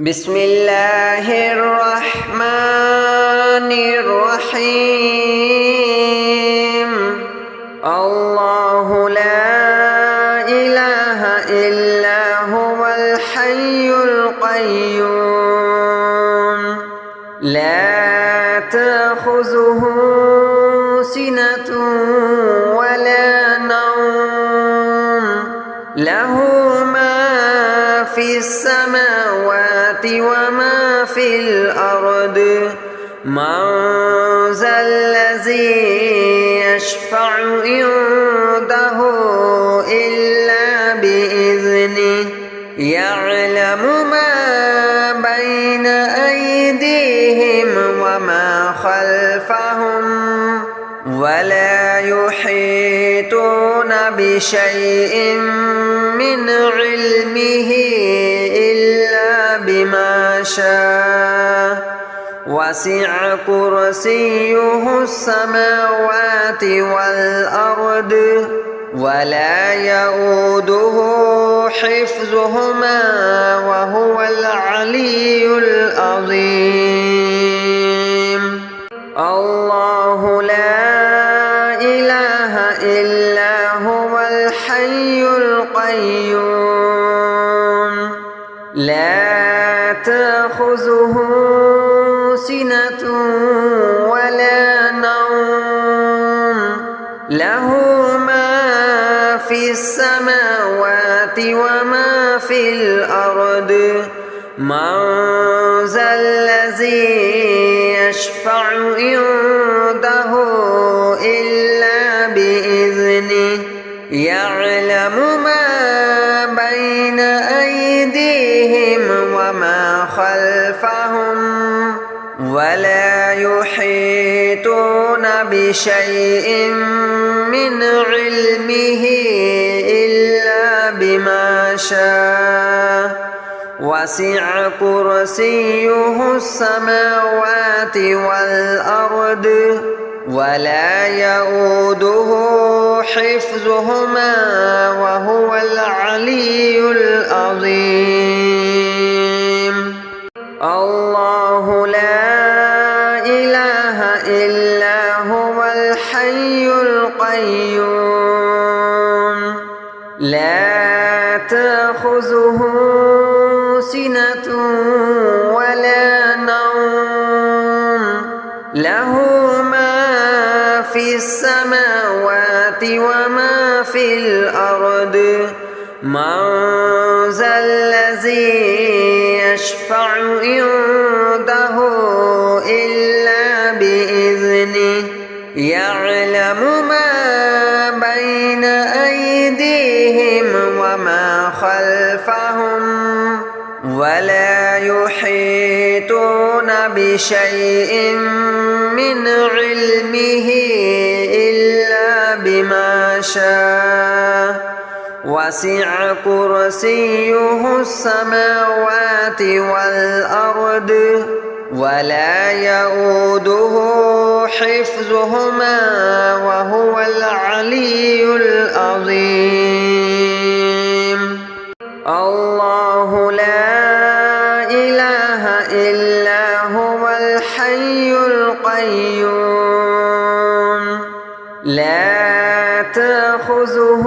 بسم الله الرحمن الرحيم. الله لا إله إلا هو الحي القيوم لا تأخذه سنة ولا نوم له ما في السماوات وما في الأرض من ذا الذي يشفع عنده إلا بإذنه يعلم ما بين أيديهم وما خلفهم ولا يحيطون بشيء من علمه إلا بما شاء وسع كرسيه السماوات والأرض ولا يؤوده حفظهما وهو العلي العظيم. الله لا إله إلا هو الحي القيوم لا تأخذه سنة ولا نوم له ما في السماوات وما في الأرض من ذا الذي يشفع عنده إلا بإذنه يعلم ما بين أيديهم وما خلفهم ولا يحيطون بشيء من علمه إلا بما شاء وسع كرسيه السماوات والأرض ولا يؤوده حفظهما وهو العلي العظيم. الله لا إله إلا هو الحي القيوم لا تأخذه سنة ولا نوم له ما في السماوات وما في الأرض من ذا الذي يشفع عنده إلا بإذنه يعلم ما بين أيديهم وما خلفهم ولا يحيطون بشيء من علمه إلا بما شاء وسع كرسيه السماوات والأرض ولا يؤوده حفظهما وهو العلي العظيم. الله لا إله إلا هو الحي القيوم لا تأخذه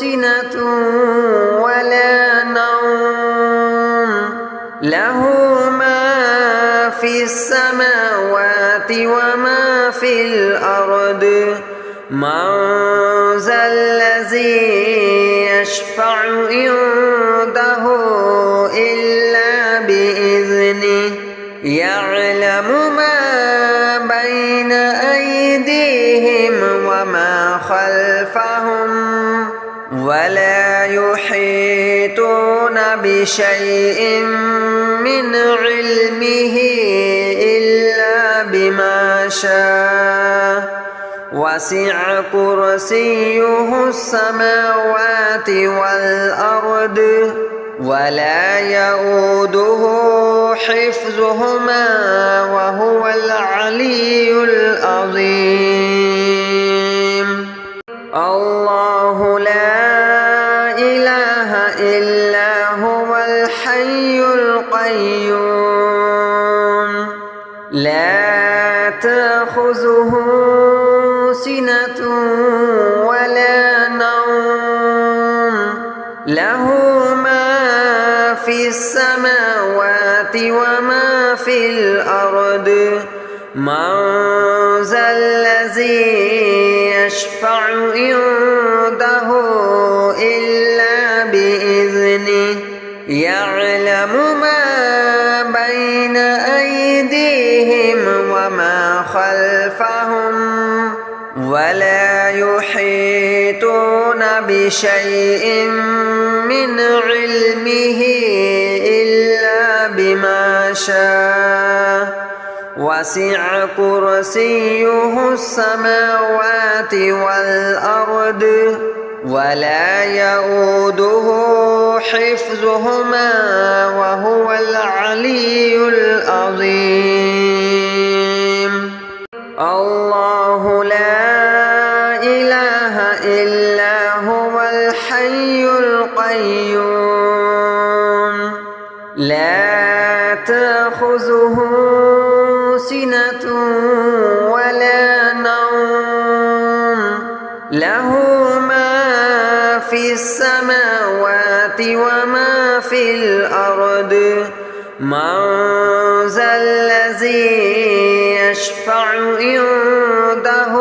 سنة ولا نوم له ما في السماوات وما في الأرض من ذا الذي يشفع عنده إلا بإذنه يعلم ما بين أيديهم وما خلفهم ولا يحيطون بشيء من علمه إلا بما شاء وسع كرسيه السماوات والأرض ولا يؤوده حفظهما وهو العلي العظيم. الله لا إله إلا هو الحي القيوم لا تأخذه سنة ولا نوم له ما في السماوات وما في الأرض من ذا الذي يشفع عنده إلا بإذنه يعلم ما بين أيديهم وما خلفهم ولا يحيطون بشيء من علمه إلا بما شاء وسع كرسيه السماوات والأرض ولا يؤوده حفظهما وهو العلي العظيم الله لا إله إلا هو الحي القيوم لا تأخذه سنة ولا نوم له ما في السماوات وما في الأرض من ذا الذي يشفع عنده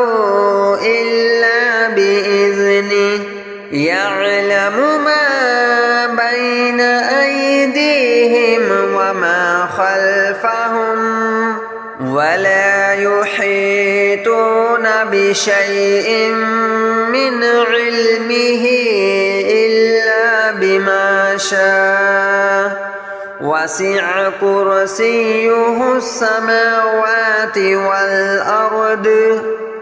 إلا بإذنه يعلم ما بين أيديهم وما خلفهم ولا يحيطون بشيء من علمه إلا بما شاء وسع كرسيه السماوات والأرض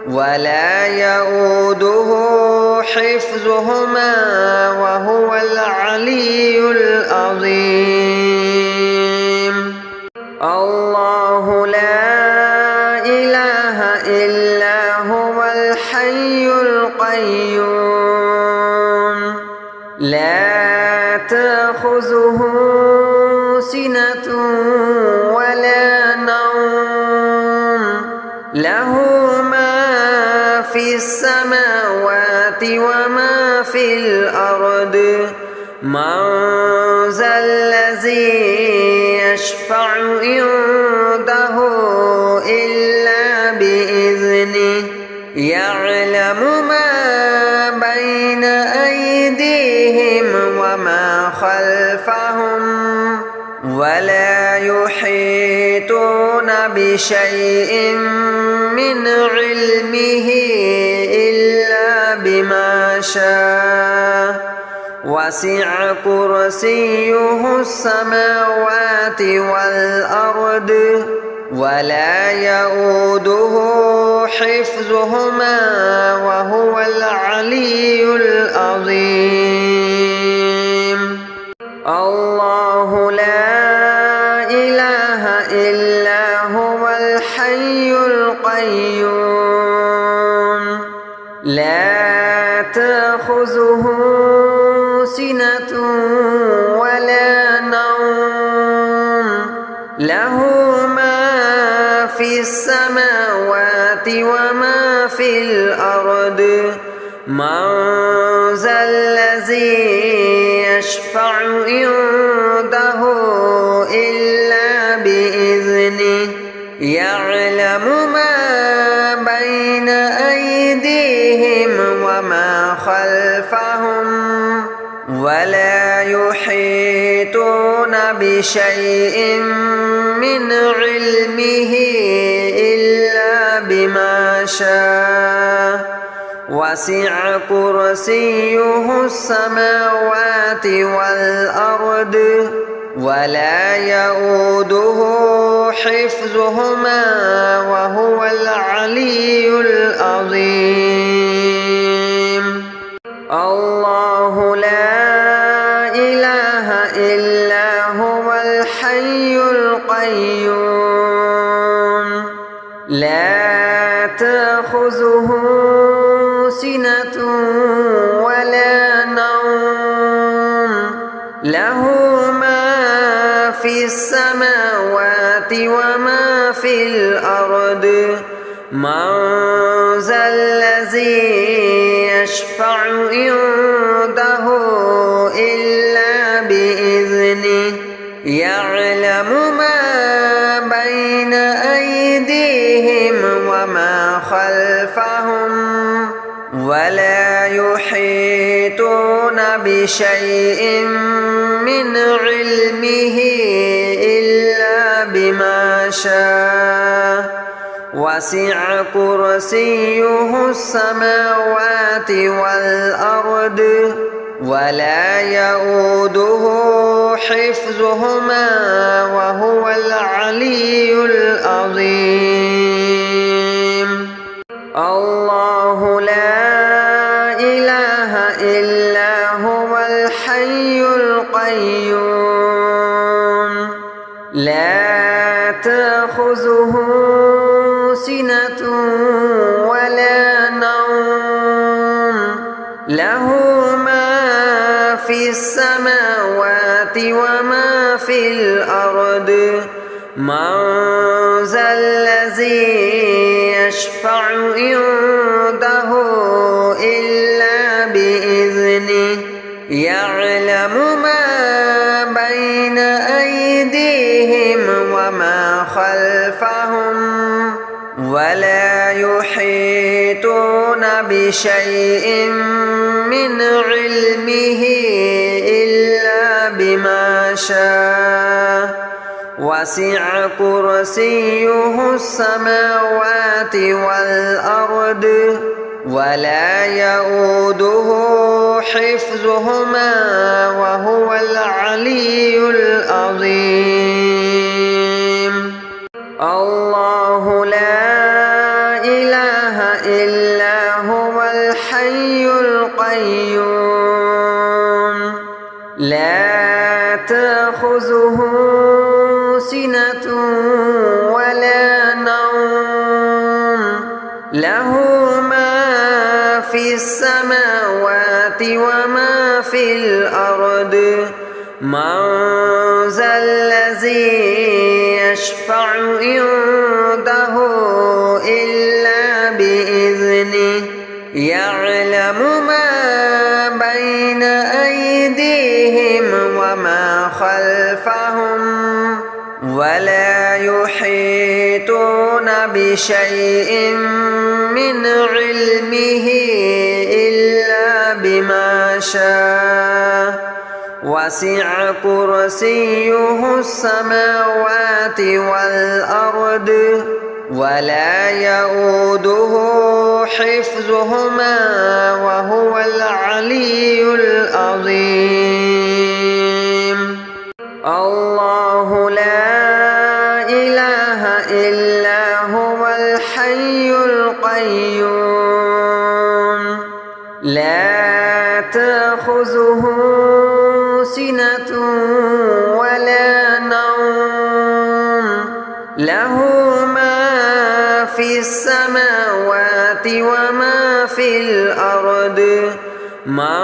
ولا يؤوده حفظهما وهو العلي العظيم الله لا إله إلا هو الحي القيوم لا تأخذه سنة ولا نوم له ما في السماوات وما في الأرض من ذا الذي يشفع عنده إلا بإذنه يعلم ما بين أيديهم وما خلفهم ولا يحيطون بشيء من علمه إلا بما شاء وسع كرسيه السماوات والأرض ولا يؤوده حفظهما وهو العلي العظيم الله لا إله إلا هو الحي القيوم لا تأخذه سنة ولا نوم له ما في السماوات وما في الأرض من ذا الذي يشفع عنده إلا بإذنه يعلم ما بين أيديهم وما خلفهم ولا يحيطون بشيء من علمه إلا بما شاء وسع كرسيه السماوات والأرض ولا يؤوده حفظهما وهو العلي العظيم الله لا إله إلا هو الحي القيوم لا تأخذه سنة ولا نوم له ما في في السماوات وما في الأرض من ذا الذي يشفع عنده إلا بإذنه يعلم ما بين أيديهم وما خلفهم ولا يحيطون بشيء من علمه إلا بما شاء وسع كرسيه السماوات والأرض ولا يؤوده حفظهما وهو العلي العظيم. الله لا إله إلا هو الحي القيوم لا تأخذه سنة ولا نوم له ما في السماوات وما في الأرض من ذا الذي يشفع عنده إلا بإذنه يعلم ما بين أيديهم وما خلفهم ولا يحيطون بشيء من علمه إلا بما شاء وسع كرسيه السماوات والأرض ولا يؤوده حفظهما وهو العلي العظيم. الله لا إله إلا هو الحي القيوم لا تأخذه سنة ولا نوم له ما في السماوات وما في الأرض من ذا الذي يشفع عنده إلا بإذنه يعلم ما بين أيديهم وما خلفهم ولا يحيطون بشيء من علمه إلا بما شاء وسع كرسيه السماوات والأرض ولا يؤوده حفظهما وهو العلي العظيم. الله لا إله إلا هو الحي القيوم لا تأخذه سنة ولا نوم له ما في السماوات وما في الأرض من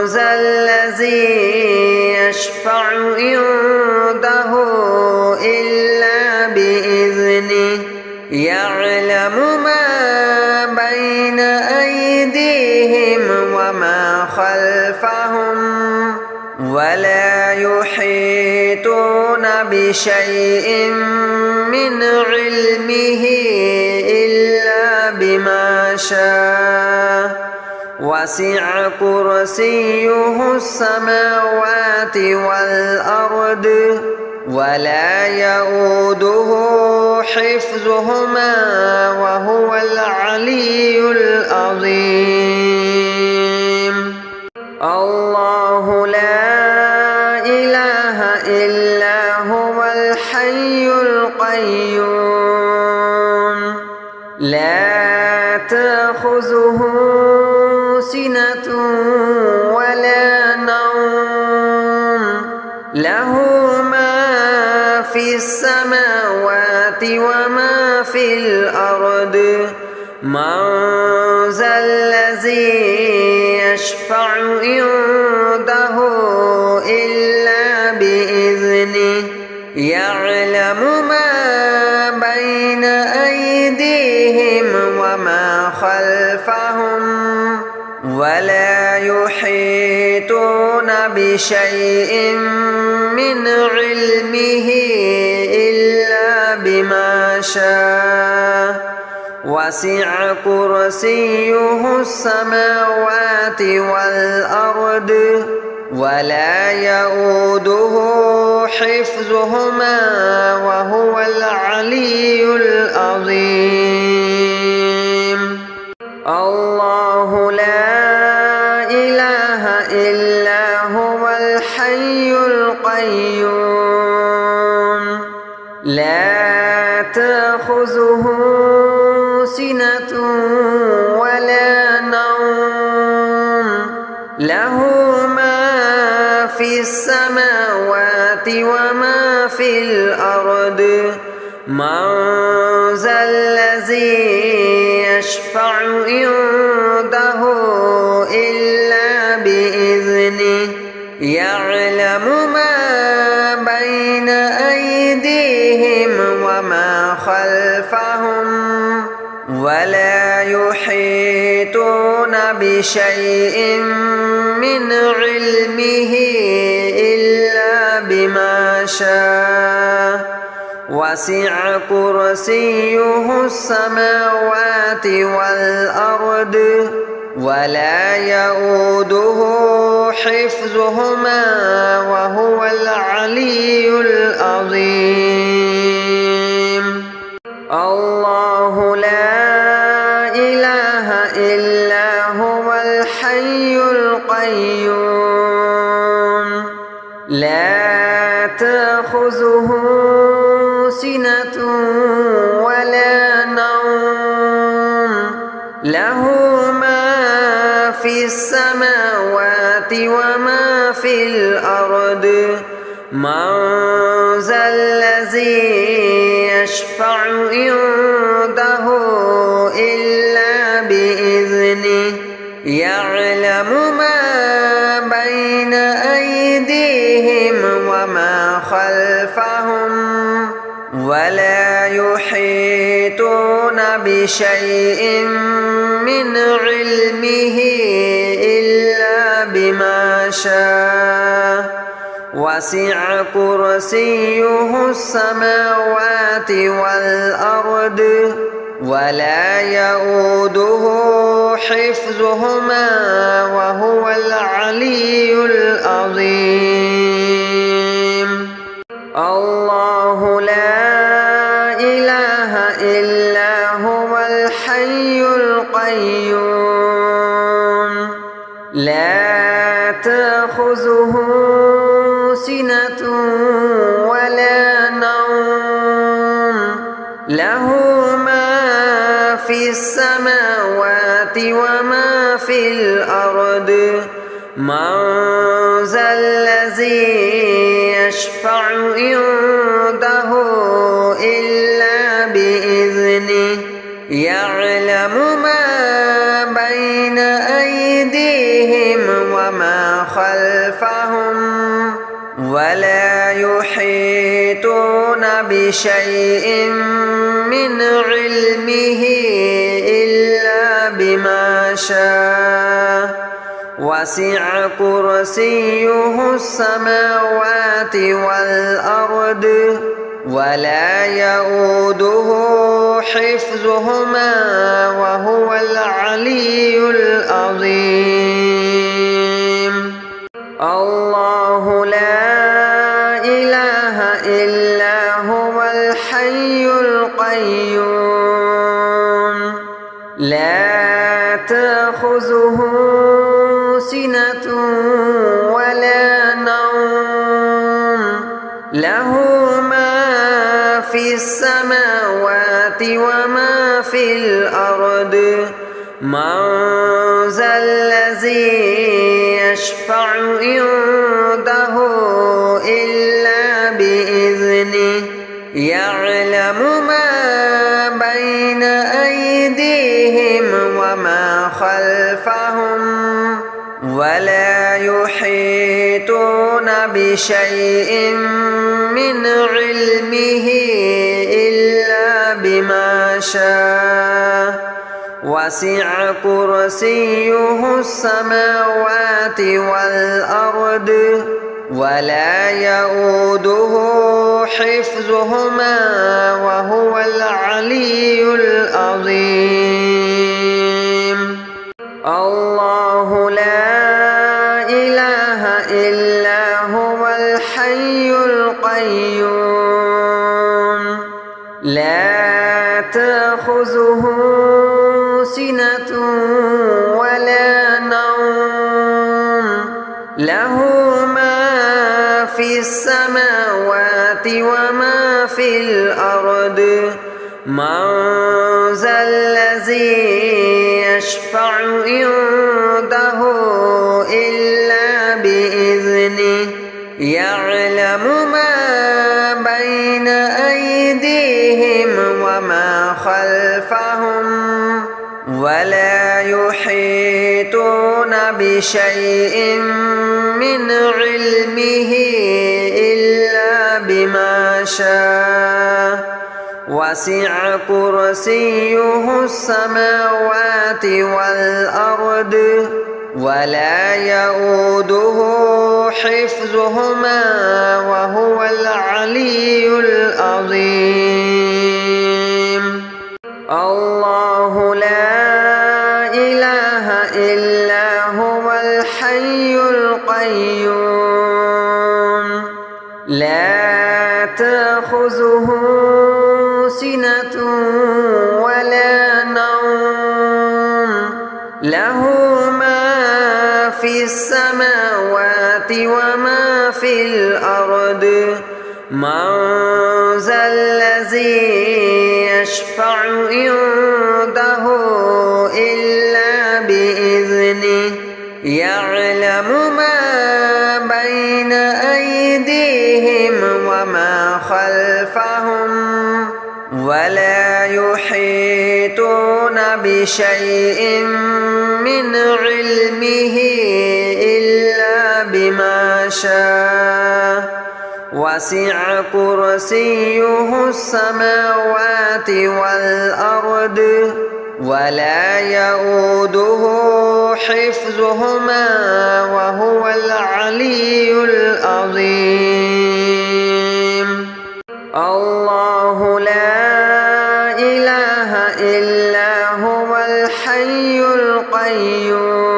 ذا الذي يشفع عنده إلا بإذنه يعلم ما بين أيديهم وما خلفهم ولا يحيطون بشيء من علمه إلا بما شاء وسع كرسيه السماوات والأرض ولا يؤوده حفظهما وهو العلي العظيم. الله لا إله إلا هو الحي القيوم لا تأخذه سنة ولا نوم له ما في السماوات وما في الأرض من ذا الذي يشفع عنده إلا بإذنه يعلم ما بين أيديهم وما خلفهم ولا يحيطون بشيء من علمه إلا بما شاء وسع كرسيه السماوات والأرض ولا يؤوده حفظهما وهو العلي العظيم. الله لا إله إلا هو الحي القيوم لا تأخذه سنة ولا نوم له ما في السماوات وما في الأرض من ذا الذي يشفع عنده إلا بإذنه يعلم ما بين أيديهم وما خلفهم ولا يحيطون بشيء من علمه إلا بما شاء وسع كرسيه السماوات والأرض ولا يؤوده حفظهما وهو العلي العظيم. الله لا إله إلا هو الحي القيوم لا تأخذه سنة ولا نوم له ما في السماوات وما في الأرض من ذا الذي يشفع عنده إلا بإذنه يعلم ما بين أيديهم وما خلفهم ولا يحيطون بشيء من علمه إلا بما شاء وسع كرسيه السماوات والأرض ولا يؤوده حفظهما وهو العلي العظيم. الله لا إله إلا هو الحي القيوم لا تأخذه سنة ولا نوم له ما في السماوات وما في الأرض من ذا الذي يشفع عنده إلا بإذنه يعلم ما بين أيديهم وما خلفهم ولا يحيطون بشيء من علمه إلا بما شاء وسع كرسيه السماوات والأرض ولا يؤوده حفظهما وهو العلي العظيم. الله لا إله إلا هو الحي القيوم لا تأخذه سنة ولا نوم له ما في السماوات وما في الأرض من ذا الذي يشفع عنده إلا بإذنه يعلم ما بين أيديهم وما خلفهم ولا يحيطون بشيء من علمه إلا بما شاء وسع كرسيه السماوات والأرض ولا يؤوده حفظهما وهو العلي العظيم. الله لا إله إلا هو الحي القيوم لا تأخذه سنة ولا نوم له ما في السماوات وما في الأرض من ذا الذي يشفع عنده إلا بإذنه يعلم ما بين أيديهم وما خلفهم ولا يحيطون بشيء من علمه إلا بما شاء وسع كرسيه السماوات والأرض ولا يؤوده حفظهما وهو العلي العظيم. الله لا إله إلا هو الحي القيوم لا تأخذه سنة ولا نوم له ما في السماوات وما في الأرض من ذا الذي يشفع عنده إلا بإذنه يعلم ما بين أيديهم وما خلفهم ولا يحيطون بشيء من علمه إلا بما شاء وسع كرسيه السماوات والأرض ولا يؤوده حفظهما وهو العلي العظيم. الله لا إله إلا هو الحي القيوم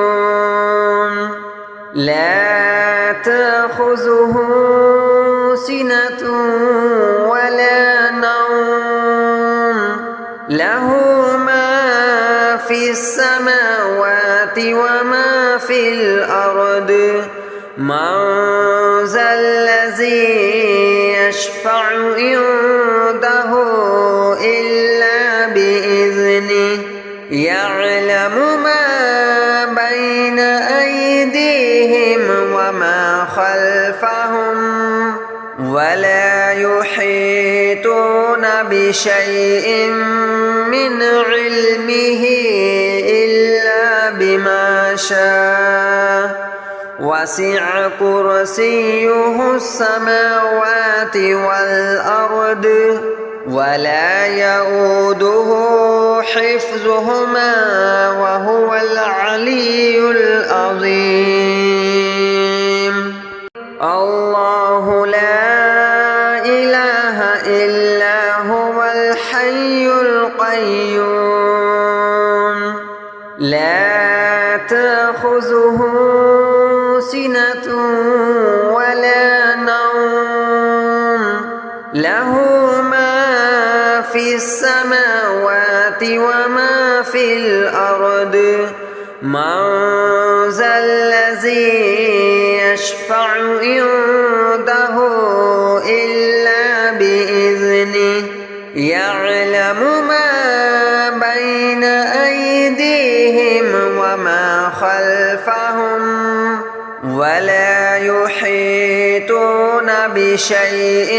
لا تأخذه سنة ولا نوم له ما في السماوات وما في الأرض من ذا الذي يشفع عنده إلا بإذنه يعلم ما بين أيديهم وما خلفهم ولا يحيطون بشيء من علمه إلا بما شاء وسع كرسيه السماوات والأرض ولا يؤوده حفظهما وهو العلي العظيم. الله لا إله إلا هو الحي القيوم لا تأخذه سنة ولا نوم له ما في السماوات وما في الأرض من ذا الذي يشفع عنده إلا بإذنه يعلم ما بين أيديهم وما خلفهم ولا يحيطون بشيء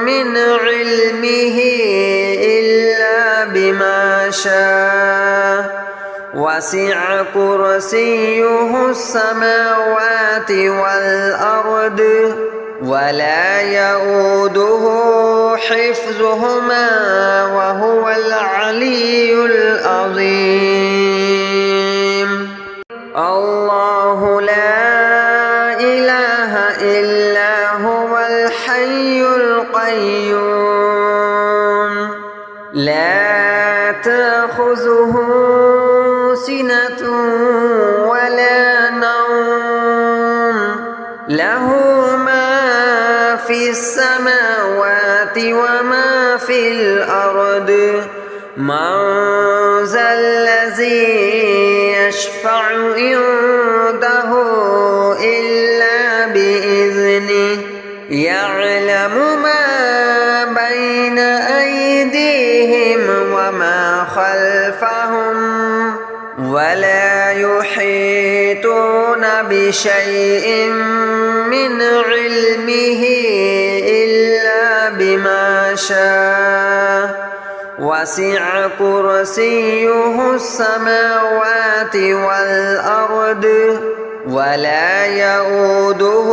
من علمه إلا بما شاء وسع كرسيه السماوات والأرض ولا يؤوده حفظهما وهو العلي العظيم. الله لا إله إلا هو الحي القيوم لا تأخذه سنة ولا نوم له ما في السماوات وما في الأرض من ذا الذي يشفع عنده إلا بإذنه يعلم ما بين أيديهم وما خلفهم ولا يحيطون بشيء من علمه إلا بما شاء وسع كرسيه السماوات والأرض ولا يؤوده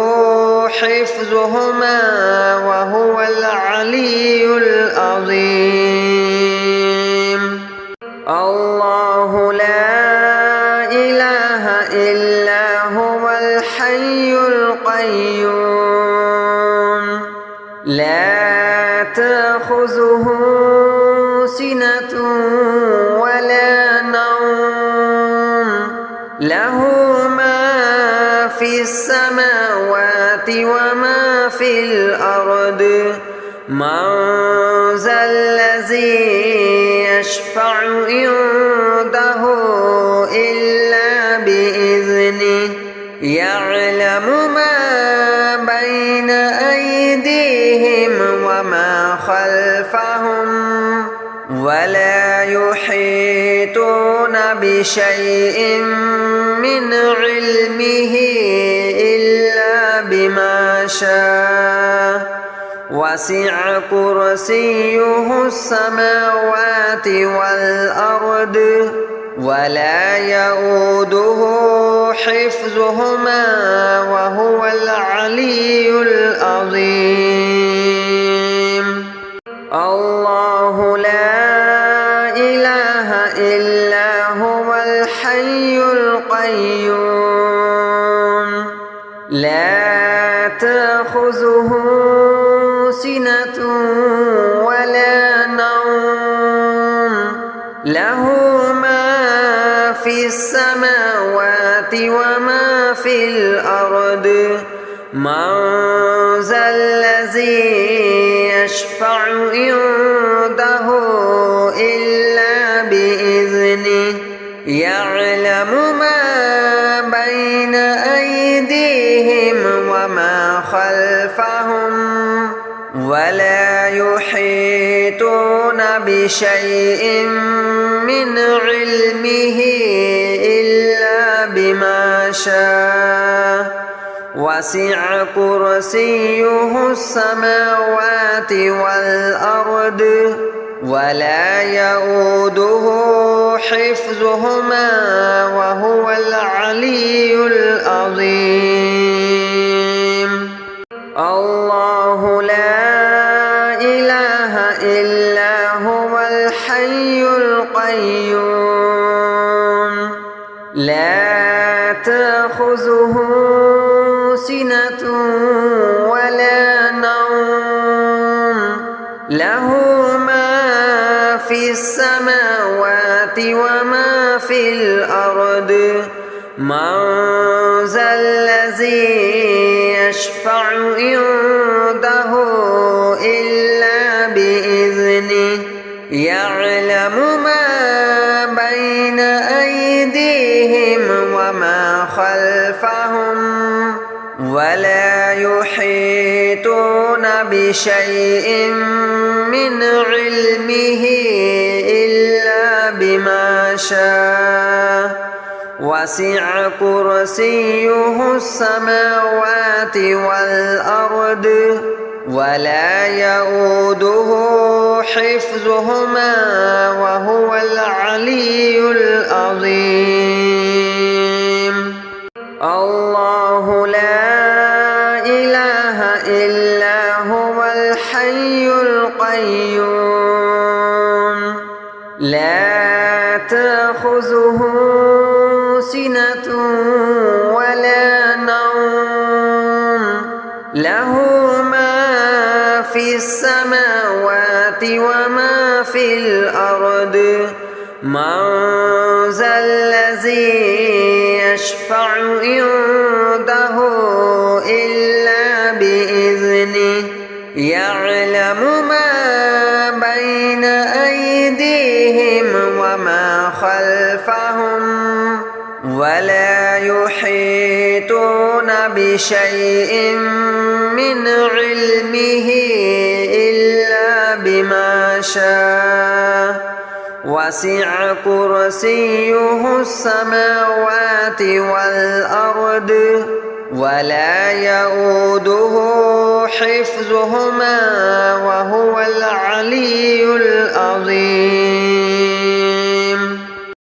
حفظهما وهو العلي العظيم. الله لا إله إلا هو الحي القيوم لا تأخذه سنة ولا نوم له ما في السماوات وما في الأرض من ذا الذي يشفع عنده إلا بإذنه يعلم ما بين أيديهم وما خلفهم ولا يحيطون بشيء من علمه إلا بما شاء وسع كرسيه السماوات والأرض ولا يؤوده حفظهما وهو العلي العظيم. الله لا إله إلا هو الحي القيوم لا تأخذه سنة ولا نوم له ما في السماوات وما في الأرض من ذا الذي يشفع عنده إلا بإذنه يعلم ما بين أيديهم وما خلفهم ولا يحيطون بشيء من علمه إلا بما شاء وسع كرسيه السماوات والأرض ولا يؤوده حفظهما وهو العلي العظيم. الله لا إله إلا هو الحي القيوم لا تأخذه سنة ولا نوم له ما في السماوات وما في الأرض من ذا الذي يشفع عنده إلا بإذنه يعلم ما بين أيديهم وما خلفهم ولا يحيطون بشيء من علمه إلا بما شاء وسع كرسيه السماوات والأرض ولا يؤوده حفظهما وهو العلي العظيم. الله لا إله إلا هو الحي القيوم لا تأخذه سنة ولا نوم له ما في السماوات وما في الأرض من ذا الذي يشفع عنده إلا بإذنه يعلم ما بين أيديهم وما خلفهم ولا يحيطون بشيء من علمه إلا بما شاء وسع كرسيه السماوات والأرض ولا يؤوده حفظهما وهو العلي